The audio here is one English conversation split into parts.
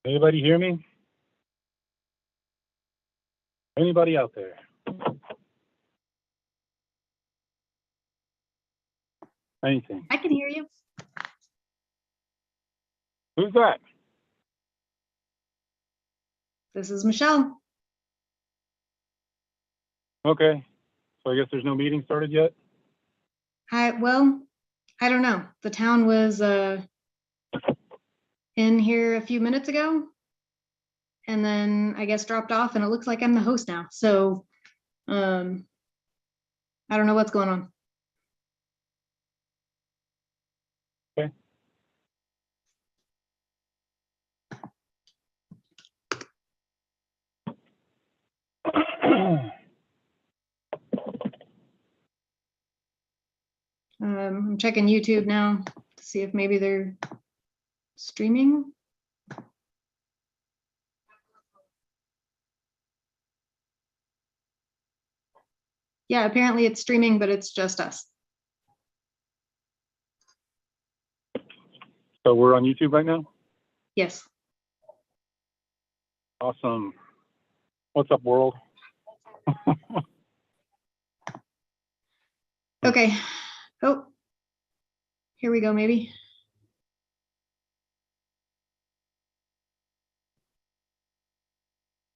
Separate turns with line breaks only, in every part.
Anybody hear me? Anybody out there? Anything?
I can hear you.
Who's that?
This is Michelle.
Okay. So I guess there's no meeting started yet?
Well, I don't know. The town was in here a few minutes ago, and then I guess dropped off, and it looks like I'm the host now. So I don't know what's going on.
Okay.
I'm checking YouTube now to see if maybe they're streaming. Yeah, apparently it's streaming, but it's just us.
So we're on YouTube right now?
Yes.
Awesome. What's up, world?
Okay. Oh, here we go, maybe.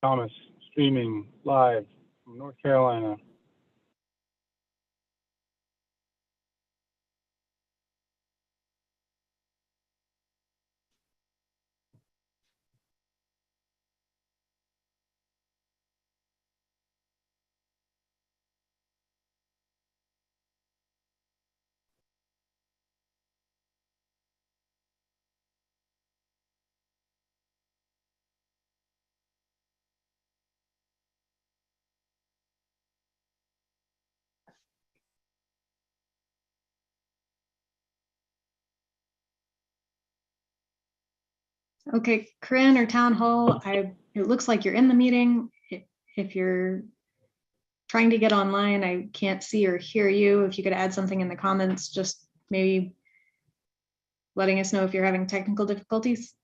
Thomas, streaming live from North Carolina.
Okay, Corinne or Town Hall, it looks like you're in the meeting. If you're trying to get online, I can't see or hear you. If you could add something in the comments, just maybe letting us know if you're having technical difficulties.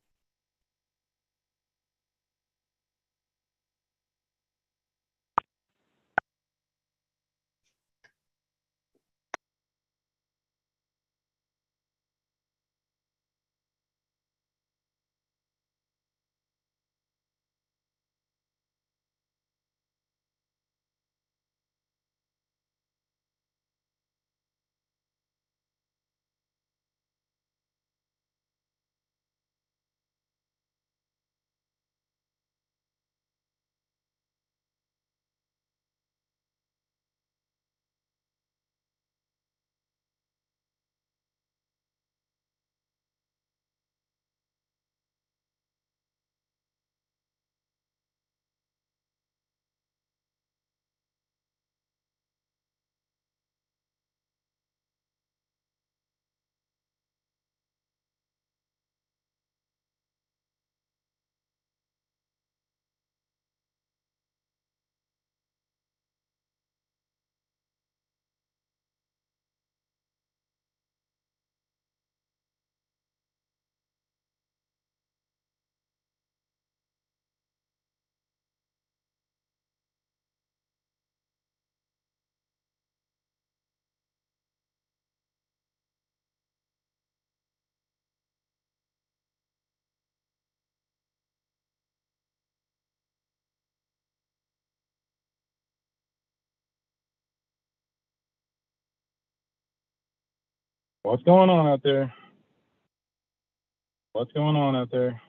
What's going on out there? What's going on out there?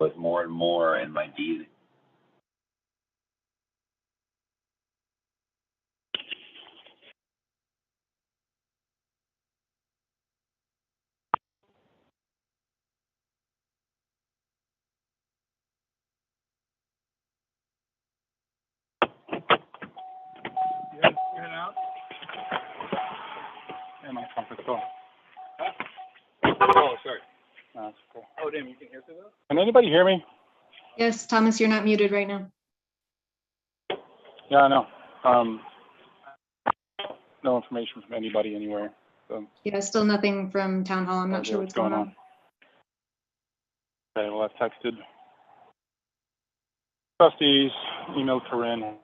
with more and more in my dealing.
You're out? Yeah, my conference call.
Oh, sorry.
No, that's cool.
Oh, damn, you can hear through those?
Can anybody hear me?
Yes, Thomas, you're not muted right now.
Yeah, I know. No information from anybody anywhere. So
Yeah, still nothing from town hall. I'm not sure what's going on.
Okay, well, I've texted trustees, emailed Corinne.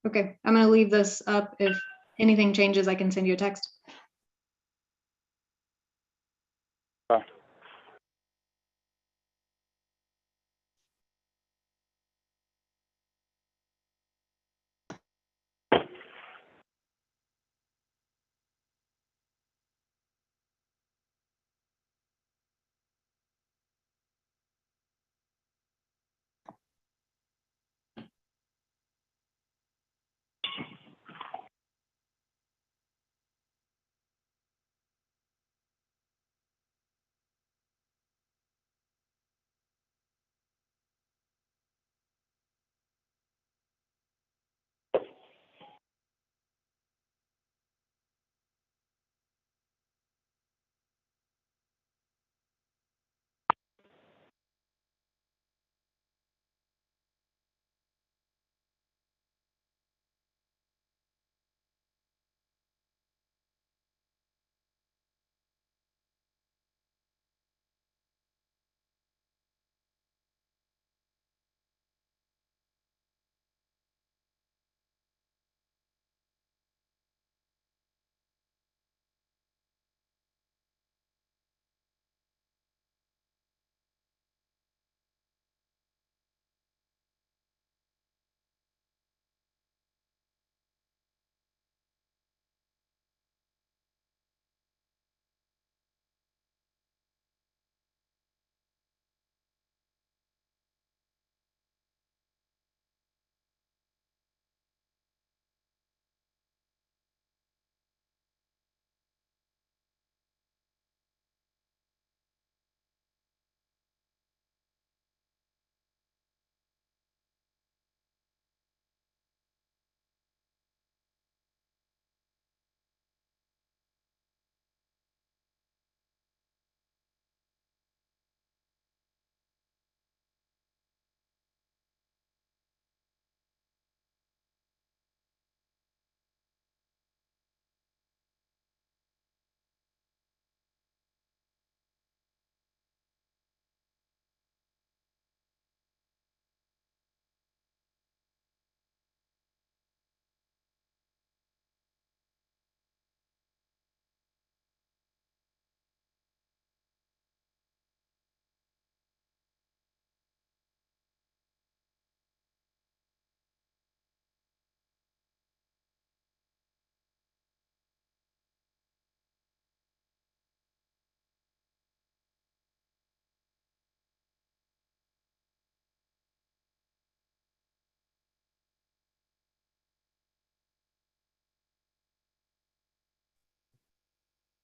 Okay, I'm gonna leave this up. If anything changes, I can send you a text.
Okay.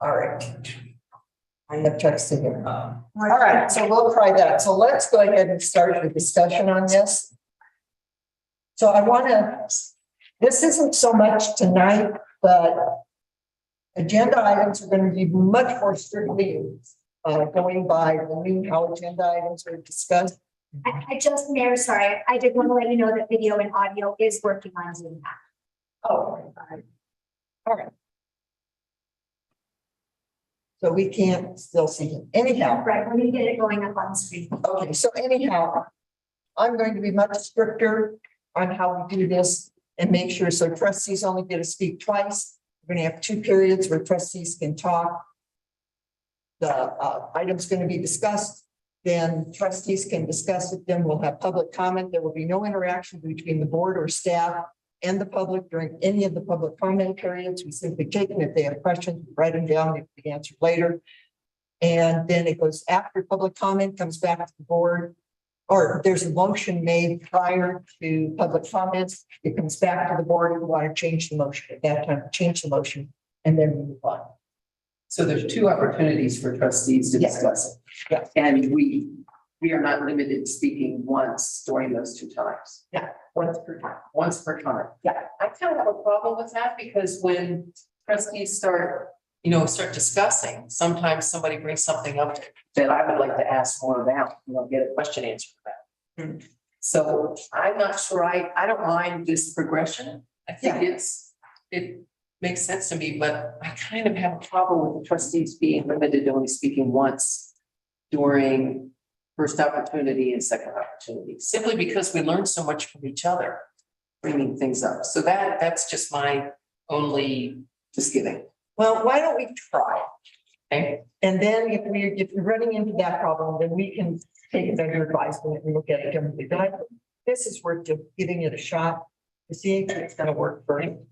All right. I have texted him. All right, so we'll try that. So let's go ahead and start the discussion on this. So I want to, this isn't so much tonight, but agenda items are going to be much more strictly going by the new how agenda items are discussed.
I just, Mayor, sorry, I did want to let you know that video and audio is working on Zoom now.
Oh, all right. So we can't still see him. Anyhow.
Right, we're gonna get it going up on the screen.
Okay, so anyhow, I'm going to be much stricter on how we do this and make sure, so trustees only get to speak twice. We're gonna have 2 periods where trustees can talk. The item's gonna be discussed, then trustees can discuss it, then we'll have public comment. There will be no interaction between the board or staff. and the public during any of the public comment periods. We simply take them. If they have questions, write them down, they can be answered later. And then it goes after public comment, comes back to the board. Or there's a motion made prior to public comments. It comes back to the board and we want to change the motion. At that time, change the motion and then we move on.
So there's two opportunities for trustees to
Yes.
discuss it.
Yeah.
And we are not limited to speaking once during those two times.
Once per time.
Once per time.
Yeah.
I kind of have a problem with that because when trustees start discussing, sometimes somebody brings something up that I would like to ask more about, get a question answered about.
Mhm.
So I'm not sure, I don't mind this progression. I think it makes sense to me, but I kind of have a problem with the trustees being limited to only speaking once during first opportunity and second opportunity, simply because we learn so much from each other, bringing things up. So that's just my only misgiving.
Well, why don't we try?
Okay.
And then if we're running into that problem, then we can take it under advisement and look at it differently. But I think this is worth just giving it a shot to see if it's gonna work for him.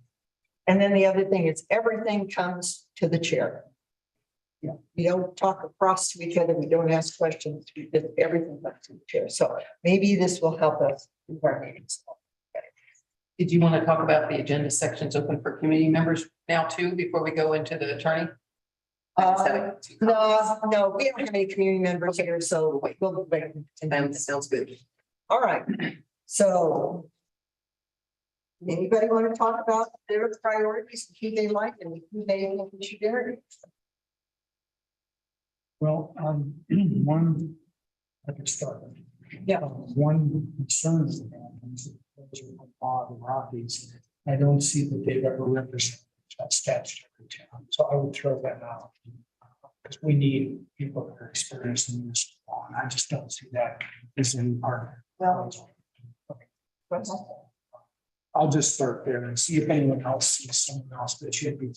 And then the other thing is everything comes to the chair. We don't talk across to each other. We don't ask questions. Everything comes to the chair. So maybe this will help us in our meetings.
Did you want to talk about the agenda sections open for community members now too, before we go into the attorney?
No, we don't have any community members here, so we'll wait.
Sounds good.
All right, so. Anybody want to talk about their priorities, who they like and who they think we should interview?
Well, one, I could start.
Yeah.
One concern is the Rockies. I don't see that they've ever represented that statutory town, so I would throw that out. Because we need people that are experienced in this law, and I just don't see that as any part.
Well,
I'll just start there and see if anyone else sees someone else that should be.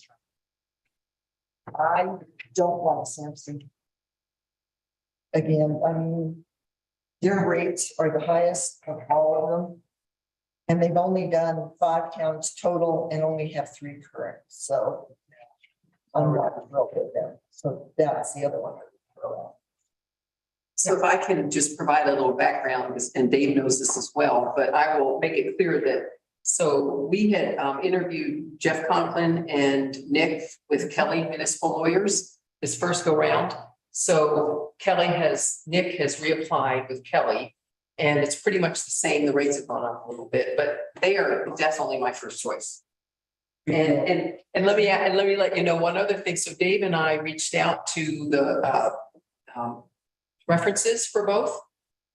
I don't want Sampson. Again, I mean, their rates are the highest of all of them. And they've only done 5 counts total and only have 3 current, so. I'm not thrilled with them, so that's the other one.
So if I can just provide a little background, and Dave knows this as well, but I will make it clear that, so we had interviewed Jeff Conklin and Nick with Kelly Municipal Lawyers this first go round. So Nick has reapplied with Kelly, and it's pretty much the same. The rates have gone up a little bit, but they are definitely my first choice. And let me let you know one other thing. So Dave and I reached out to the references for both,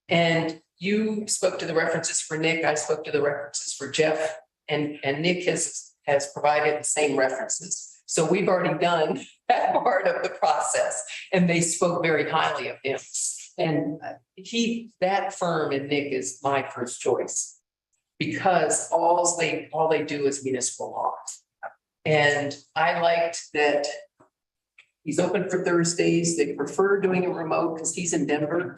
and you spoke to the references for Nick. I spoke to the references for Jeff, and Nick has provided the same references. So we've already done that part of the process, and they spoke very highly of him. And that firm and Nick is my first choice, because all they do is municipal law. And I liked that he's open for Thursdays. They prefer doing it remote because he's in Denver.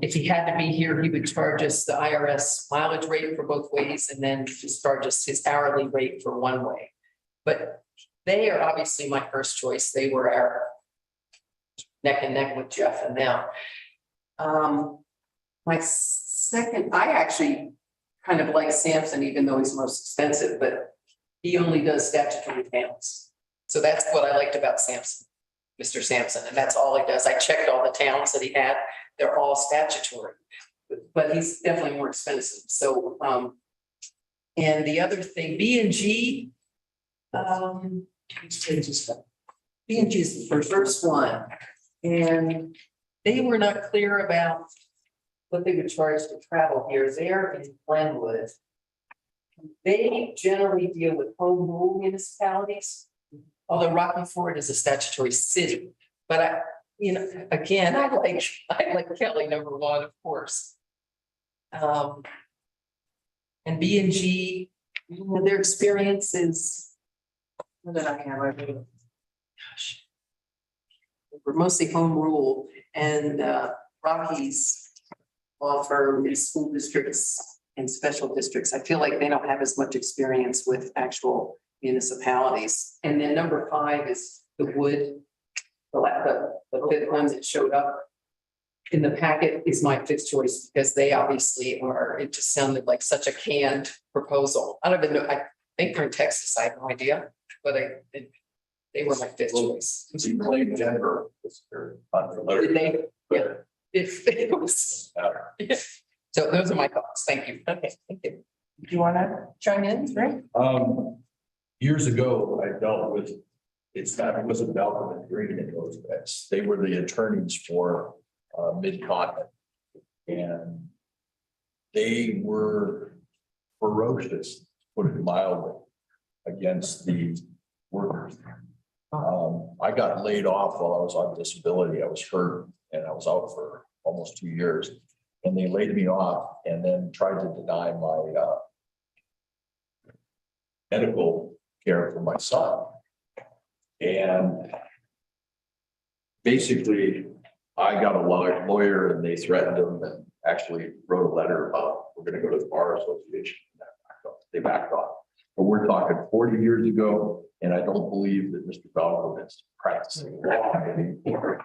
If he had to be here, he would charge us the IRS mileage rate for both ways, and then just charge us his hourly rate for one way. But they are obviously my first choice. They were our neck and neck with Jeff and them. My second, I actually kind of like Sampson, even though he's most expensive, but he only does statutory towns. So that's what I liked about Sampson, Mr. Sampson, and that's all he does. I checked all the towns that he had. They're all statutory, but he's definitely more expensive. So, and the other thing, B&G, B&G is the first one. And they were not clear about what they would charge to travel here. They're in Glenwood. They generally deal with home rule municipalities, although Rocky Ford is a statutory city. But again, I like Kelly #1, of course. And B&G, their experience is, what did I have? Gosh. We're mostly home rule, and Rocky's law firm is school districts and special districts. I feel like they don't have as much experience with actual municipalities. And then number 5 is the wood. The fifth one that showed up in the packet is my fifth choice because they obviously are, it just sounded like such a canned proposal. I don't even know, I think they're in Texas, I have no idea, but they were my fifth choice.
You played Denver.
Did they? Yeah. It was. Yeah. So those are my thoughts. Thank you. Okay, thank you.
Do you want to chime in, Rick?
Years ago, I dealt with, it wasn't Malcolm and Green in those guys. They were the attorneys for Mid-Continent. And they were ferocious, put it mildly, against the workers. I got laid off while I was on disability. I was hurt and I was out for almost 2 years. And they laid me off and then tried to deny my medical care for my son. And basically, I got a lawyer and they threatened him and actually wrote a letter about, we're going to go to the Bar Association. They backed off. But we're talking 40 years ago, and I don't believe that Mr. Baldwin is practicing law anymore.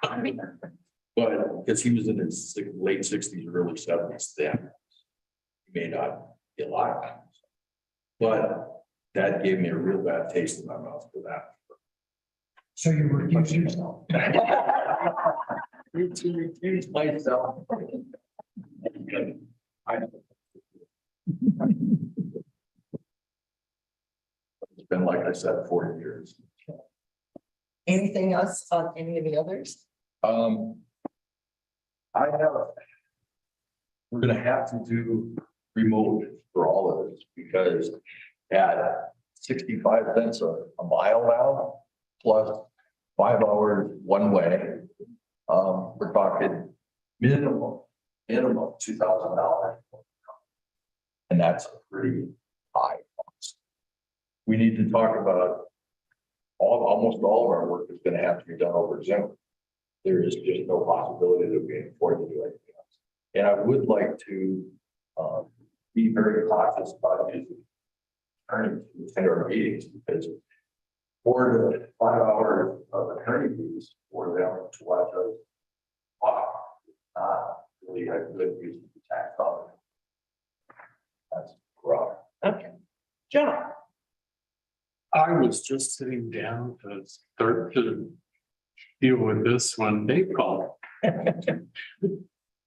But because he was in his late 60s, early 70s then, he may not be alive. But that gave me a real bad taste in my mouth for that.
So you recuse yourself.
Recuse myself. It's been, like I said, 40 years.
Anything else on any of the others?
We're gonna have to do remote for all of this because at 65 cents a mile now, plus 5 hours one way, we're talking minimum $2,000. And that's a pretty high cost. We need to talk about almost all of our work is gonna have to be done over Zoom. There is just no possibility that we can afford to do anything else. And I would like to be very cautious about using attorneys to attend our meetings because 4 to 5 hours of attorney fees for them to watch us talk is not really a good use of the tax dollars. That's rough.
Okay. John?
I was just sitting down to start to deal with this when Dave called.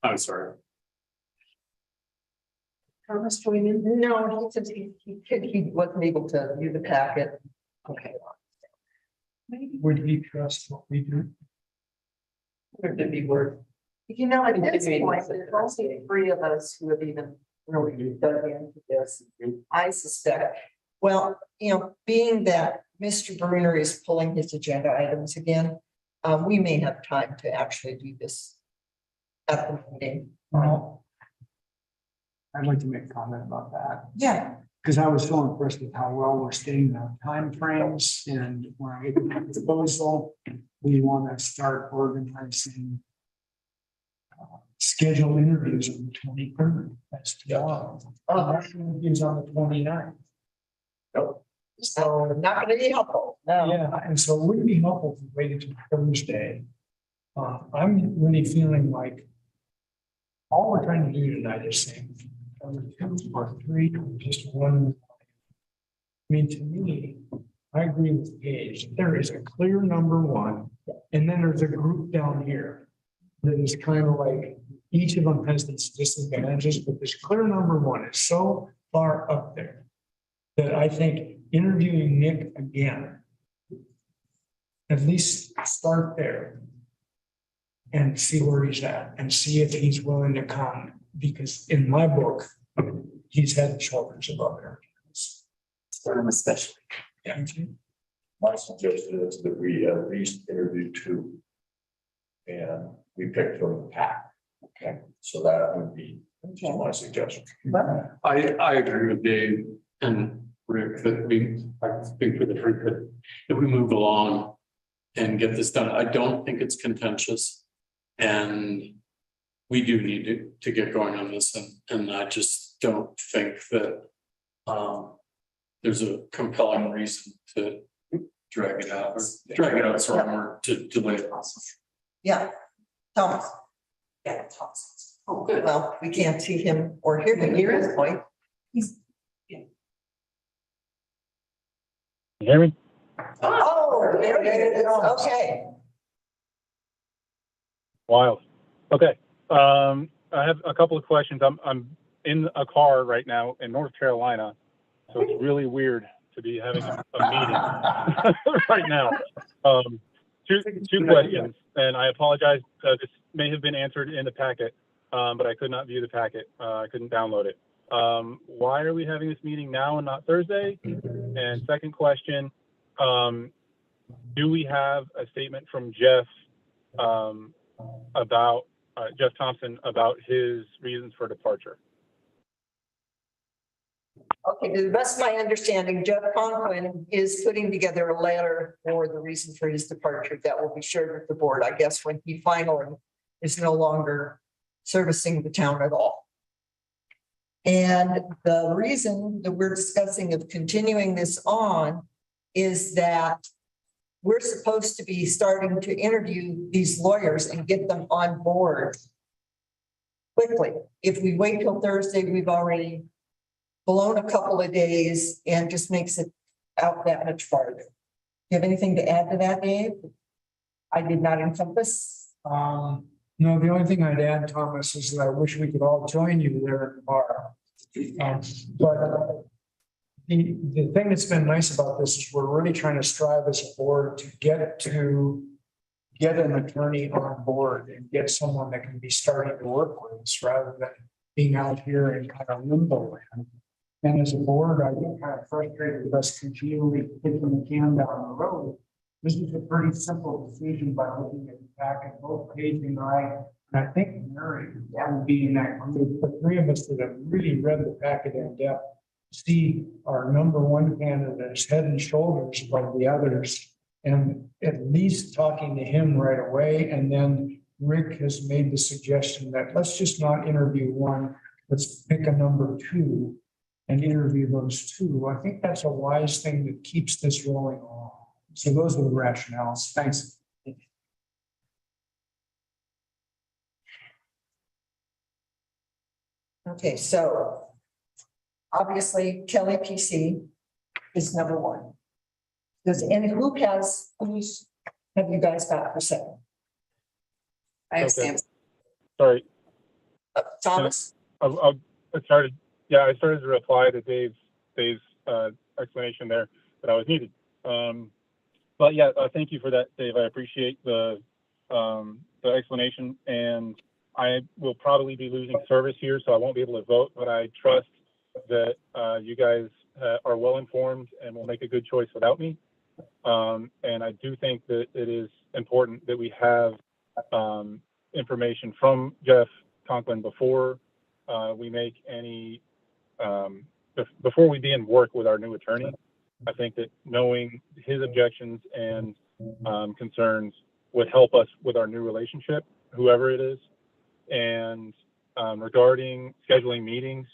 I'm sorry.
Thomas joined in? No, he said he wasn't able to view the packet. Okay.
Would he trust what we do?
Or did he work?
You know, at this
Maybe
point,
it's a-
there's only 3 of us who have even really dug into this. I suspect, well, you know, being that Mr. Bruner is pulling his agenda items again, we may have time to actually do this at the meeting.
Well, I'd like to make a comment about that,
Yeah,
because I was so impressed with how well we're staying on timeframes, and when I get the proposal, we want to start organizing schedule interviews on the 23rd. That's tomorrow. Interviews on the 29th.
so not gonna be helpful. No.
Yeah, and so it would be helpful if we waited till Thursday. I'm really feeling like all we're trying to do tonight is saying, 2 or 3, or just one. I mean, to me, I agree with Gage. There is a clear number 1, and then there's a group down here that is kind of like, each of them has its disadvantages, but this clear number 1 is so far up there that I think interviewing Nick again, at least start there and see where he's at and see if he's willing to come, because in my book, he's had the shoulders above there.
Especially.
Yeah.
My suggestion is that we at least interview 2. And we pick from the pack. Okay, so that would be my suggestion.
I agree with Dave and Rick that I speak for the three, that if we move along and get this done, I don't think it's contentious. And we do need to get going on this, and I just don't think that there's a compelling reason to drag it out, or drag it out, it's the wrong word, to delay the process.
Yeah, Thomas.
Yeah, Thomas. Oh, good.
Well, we can't see him or hear him at this point.
You hear me?
Oh, there it is. Okay.
Wild. Okay. I have a couple of questions. I'm in a car right now in North Carolina, so it's really weird to be having a meeting right now. Two questions, and I apologize. This may have been answered in the packet, but I could not view the packet. I couldn't download it. Why are we having this meeting now and not Thursday? And second question, do we have a statement from Jeff about Jeff Thompson about his reasons for departure?
Okay, to the best of my understanding, Jeff Conklin is putting together a letter for the reason for his departure that will be shared with the board, I guess, when he finally is no longer servicing the town at all. And the reason that we're discussing of continuing this on is that we're supposed to be starting to interview these lawyers and get them on board quickly. If we wait till Thursday, we've already blown a couple of days and just makes it out that much farther. You have anything to add to that, Dave? I did not encompass.
No, the only thing I'd add, Thomas, is that I wish we could all join you there in the bar. But the thing that's been nice about this is we're really trying to strive as a board to get an attorney on board and get someone that can be starting to work with us rather than being out here in kind of limbo land. And as a board, I get kind of frustrated with us continually kicking the can down the road. This is a pretty simple decision by looking at the packet, both Paige and I think Mary would be in that group. The three of us that have really read the packet in depth see our number one candidate is head and shoulders above the others. And at least talking to him right away. And then Rick has made the suggestion that let's just not interview one, let's pick a number two and interview those two. I think that's a wise thing that keeps this rolling on. So those are the rationales. Thanks.
Okay, so obviously Kelly PC is number one. Who's have you guys got for second?
I have
Okay.
Sam.
Sorry,
Thomas?
I started to reply to Dave's explanation there that I was needed. But yeah, thank you for that, Dave. I appreciate the explanation, and I will probably be losing service here, so I won't be able to vote, but I trust that you guys are well informed and will make a good choice without me. And I do think that it is important that we have information from Jeff Conklin before we make any, before we begin work with our new attorney. I think that knowing his objections and concerns would help us with our new relationship, whoever it is. And regarding scheduling meetings,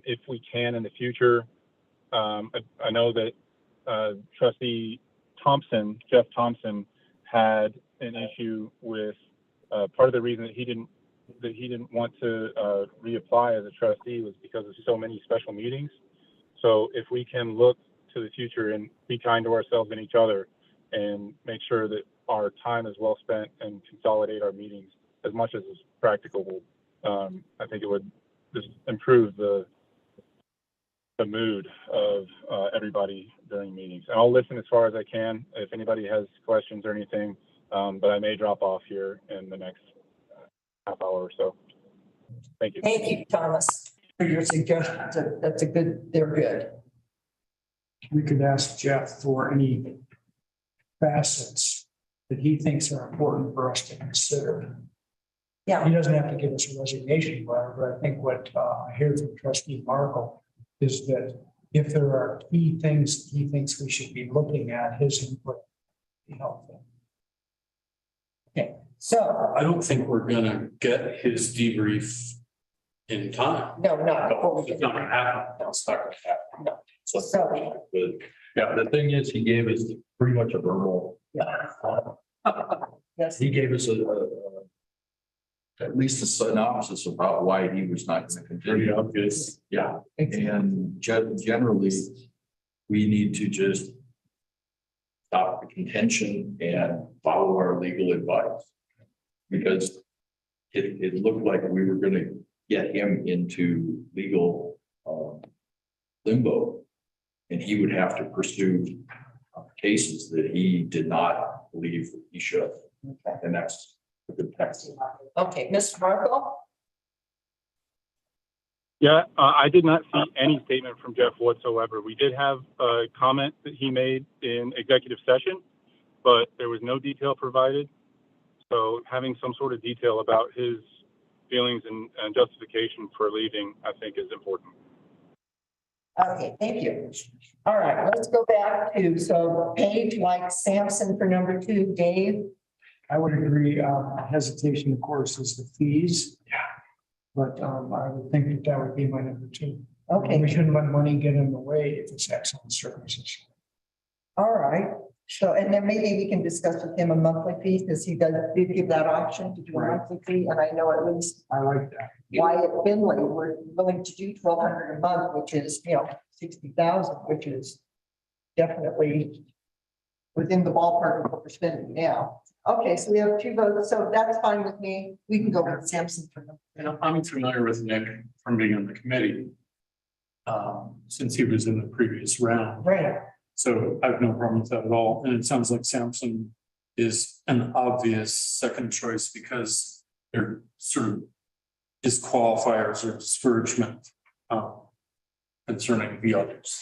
if we can in the future, I know that Trustee Thompson, Jeff Thompson, had an issue with part of the reason that he didn't want to reapply as a trustee was because of so many special meetings. So if we can look to the future and be kind to ourselves and each other and make sure that our time is well spent and consolidate our meetings as much as is practicable, I think it would just improve the mood of everybody during meetings. And I'll listen as far as I can if anybody has questions or anything, but I may drop off here in the next half hour or so. Thank you.
Thank you, Thomas, for your suggestions. They're good.
We could ask Jeff for any facets that he thinks are important for us to consider.
Yeah.
He doesn't have to give us a resignation letter, but I think what I hear from Trustee Markle is that if there are key things he thinks we should be looking at, his input would be helpful.
Okay, so
I don't think we're gonna get his debrief in time.
No, not before we
It's
get.
not gonna happen. It's not gonna happen.
No.
So,
So,
but, yeah, the thing is, he gave us pretty much a verbal.
yes,
He gave us at least a synopsis about why he was not going to
Pretty
continue.
obvious.
Yeah, and generally, we need to just stop the contention and follow our legal advice. Because it looked like we were gonna get him into legal limbo. And he would have to pursue cases that he did not believe that he should. And that's a good text.
okay, Mr. Marco?
Yeah, I did not see any statement from Jeff whatsoever. We did have a comment that he made in executive session, but there was no detail provided. So having some sort of detail about his feelings and justification for leaving, I think is important.
Okay, thank you. All right, let's go back to, so Paige likes Sampson for number 2, Dave.
I would agree, hesitation, of course, is the fees. Yeah. But I would think that would be my number 2.
Okay.
We shouldn't let money get in the way if it's excellent services.
All right, so, and then maybe we can discuss with him a monthly fee, because he did give that option to do a
Right.
monthly fee, and I know at least
I like that.
Wyatt Finley, we're willing to do $1,200 a month, which is, 60,000, which is definitely within the ballpark of what we're spending now. Okay, so we have 2 votes, so that's fine with me. We can go with Sampson for them.
You know, I'm familiar with Nick from being on the committee. Since he was in the previous round.
Right.
So I have no problem with that at all. And it sounds like Sampson is an obvious second choice because they're sort of disqualifiers or discouragement concerning the others.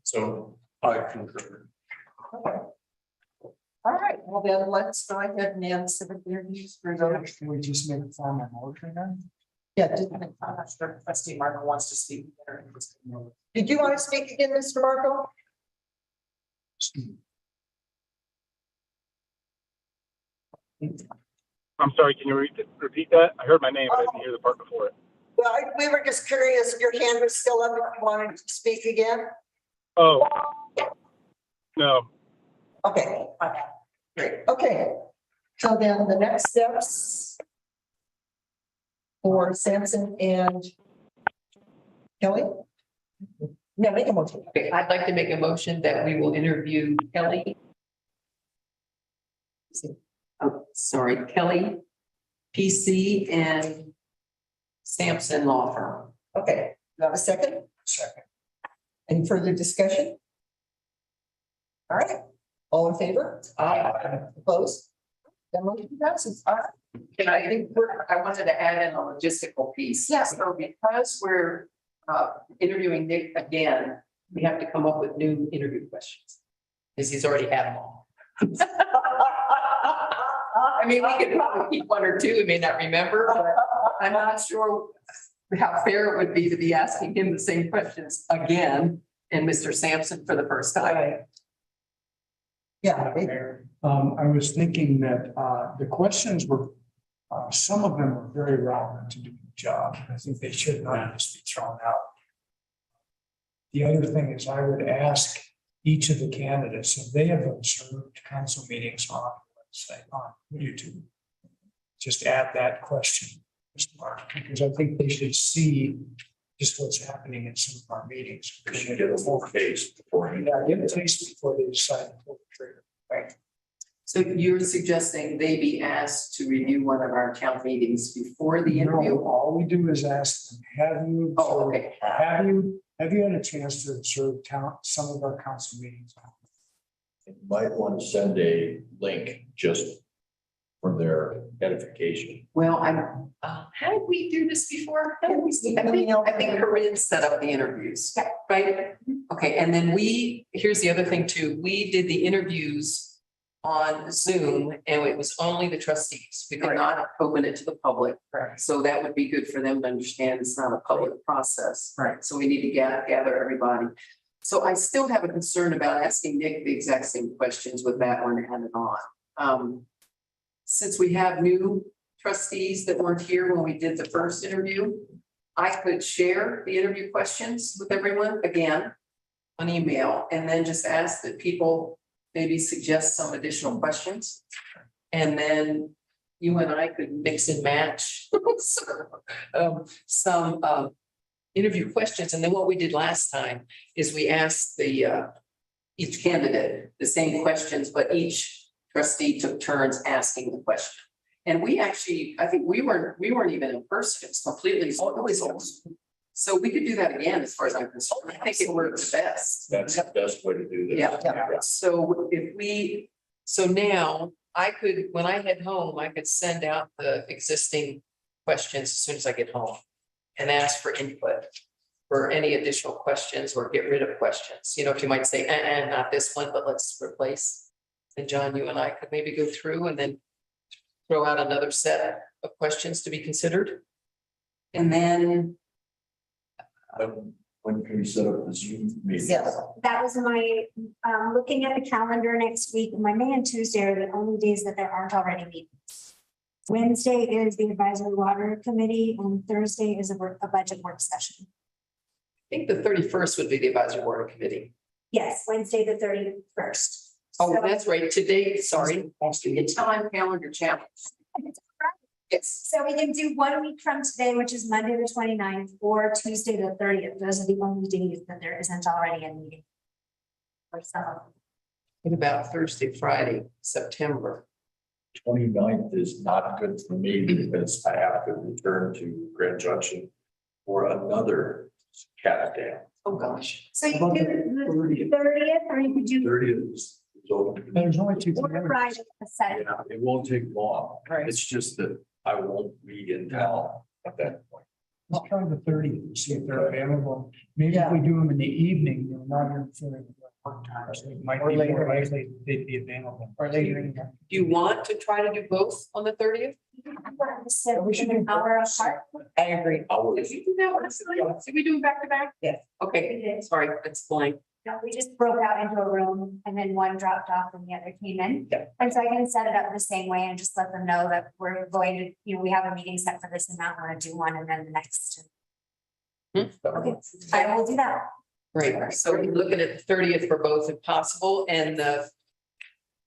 So I concur.
Okay. All right, well then let's go ahead and end civic interviews for those.
Can we just make a formal motion then?
Yeah,
I'm not sure if trustee Marco wants to speak.
did you want to speak again, Mr. Marco?
I'm sorry, can you repeat that? I heard my name, but I didn't hear the part before it.
Well, we were just curious, your hand was still up if you wanted to speak again?
Oh, no.
Okay, great, okay. So then the next steps for Sampson and Kelly? Yeah, make a motion.
Okay, I'd like to make a motion that we will interview Kelly. Oh, sorry, Kelly, PC and Sampson Law Firm.
Okay, you have a second?
Second.
Any further discussion? All right, all in favor? Opposed? That motion passes. All right.
And I think I wanted to add in a logistical piece.
Yes.
So because we're interviewing Nick again, we have to come up with new interview questions. Because he's already had them all. I mean, we could probably keep 1 or 2, we may not remember, but I'm not sure how fair it would be to be asking him the same questions again and Mr. Sampson for the first time.
Yeah,
I was thinking that the questions were, some of them were very relevant to do the job. I think they should not just be thrown out. The other thing is I would ask each of the candidates if they have observed council meetings on the website, on YouTube. Just add that question, Mr. Mark, because I think they should see just what's happening in some of our meetings.
We should get a full case before.
Yeah, give it a taste before they decide to pull the trigger.
right.
So you're suggesting they be asked to review one of our town meetings before the interview?
No, all we do is ask them, have you?
Oh, okay.
Have you had a chance to observe some of our council meetings?
You might want to send a link just for their edification.
Well, how did we do this before? How did we see? I think Corinne set up the interviews, right? Okay, and then here's the other thing too. We did the interviews on Zoom and it was only the trustees. We could not open it to the public.
Correct.
So that would be good for them to understand it's not a public process.
Right.
So we need to gather everybody. So I still have a concern about asking Nick the exact same questions with that one added on. Since we have new trustees that weren't here when we did the first interview, I could share the interview questions with everyone again on email, and then just ask that people maybe suggest some additional questions. And then you and I could mix and match some interview questions. And then what we did last time is we asked each candidate the same questions, but each trustee took turns asking the question. And we actually, I think we weren't even in person, it's completely. So we could do that again, as far as I'm concerned. I think it works best.
That's the best way to do this.
Yeah. So so now I could, when I head home, I could send out the existing questions as soon as I get home and ask for input for any additional questions or get rid of questions. You know, if you might say, not this one, but let's replace. And John, you and I could maybe go through and then throw out another set of questions to be considered. And then
When can you set up the Zoom meeting?
Yes.
That was my, looking at the calendar next week, Monday and Tuesday are the only days that there aren't already meetings. Wednesday is the advisory water committee and Thursday is a budget work session.
I think the 31st would be the advisory board committee.
Yes, Wednesday, the 31st.
Oh,
So-
that's right. Today, sorry. It's on calendar challenge. It's,
So we can do 1 week from today, which is Monday, the 29th, or Tuesday, the 30th. Those are the only days that there isn't already a meeting. Or some.
what about Thursday, Friday, September?
29th is not good for me because I have to return to Grand Junction for another cat dam.
Oh, gosh.
So you can do the 30th, or you could do
30th is open.
There's only two.
or Friday, the 7th.
Yeah, it won't take long.
Right.
It's just that I won't be in town at that point.
Let's try the 30th, see if they're available. Maybe if we do them in the evening, you're not interfering with their work times. It might be more likely they'd be available. Or later in the.
Do you want to try to do both on the 30th?
So we should an hour apart.
I agree.
Hours.
Did you do that last night? Did we do them back to back?
Yes.
Okay,
We did.
sorry, that's blank.
No, we just broke out into a room and then one dropped off and the other came in.
Yeah.
And so I can set it up the same way and just let them know that we're going to, we have a meeting set for this amount, we're gonna do one and then the next. Okay, I will do that.
Great, so we're looking at the 30th for both if possible, and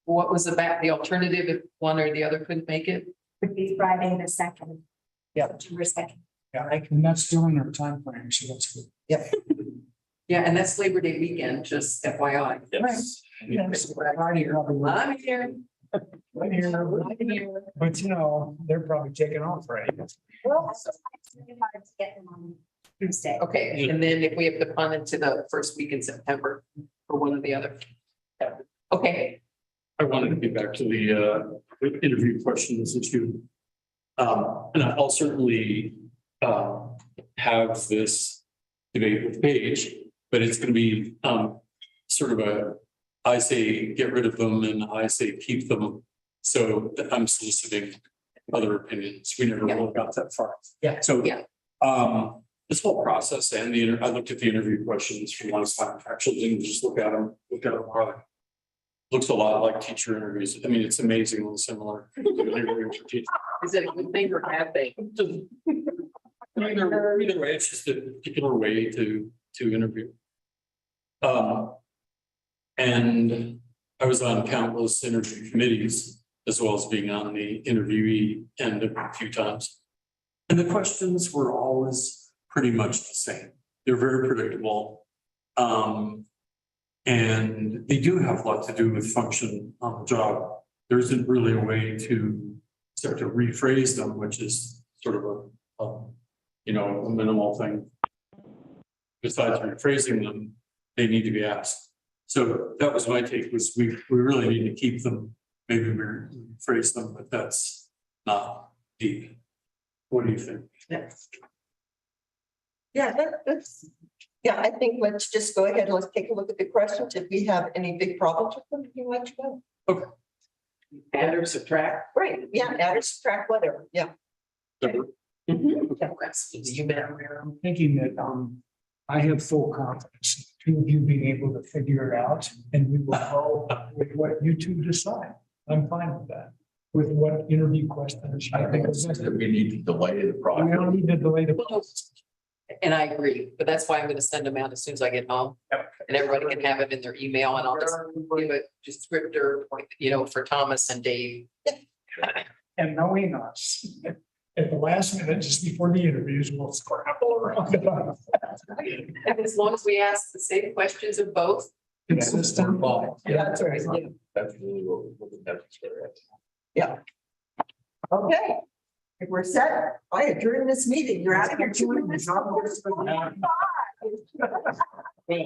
what was the alternative if one or the other couldn't make it?
Would be Friday the 2nd.
Yeah.
September 2nd.
Yeah, and that's still in our time frame, so that's good.
Yep.
Yeah, and that's Labor Day weekend, just FYI.
Yes.
Yes, Friday, probably.
I'm here.
I'm here. But you know, they're probably taking off, right?
Well, it's really hard to get them on Tuesday.
Okay, and then if we have to punt into the first week in September for one or the other. Okay,
I wanted to get back to the interview questions that you. And I'll certainly have this debate with Paige, but it's gonna be sort of I say get rid of them and I say keep them. So I'm soliciting other opinions. We never really got that far.
Yeah.
So
Yeah.
this whole process and I looked at the interview questions from last time, actually didn't just look at them hard. Looks a lot like teacher interviews. I mean, it's amazingly similar.
is it a good thing or a bad thing?
Either way, it's just a particular way to interview. And I was on countless interview committees as well as being on the interviewee end a few times. And the questions were always pretty much the same. They're very predictable. And they do have a lot to do with function on the job. There isn't really a way to start to rephrase them, which is sort of a minimal thing. Besides rephrasing them, they need to be asked. So that was my take, was we really need to keep them. Maybe we rephrase them, but that's not deep. What do you think?
Yeah, that's, yeah, I think let's just go ahead. Let's take a look at the questions. If we have any big problems with them, you let you know.
Okay.
Add or subtract?
Right, yeah, add or subtract, whatever, yeah.
You bet.
I'm thinking that I have full confidence in the two of you being able to figure it out, and we will go with what you two decide. I'm fine with that. With what interview questions.
I think it's that we need to delay the
We
process.
don't need to delay the process.
And I agree, but that's why I'm gonna send them out as soon as I get home. And everybody can have it in their email and I'll just give a descriptor, for Thomas and Dave.
And knowing us, at the last minute, just before the interviews, we'll scramble around.
And as long as we ask the same questions of both.
Consistent.
Yeah, that's right.
That's really what the necessary.
Okay. If we're set, I adjourn this meeting. You're out of here. 2 minutes.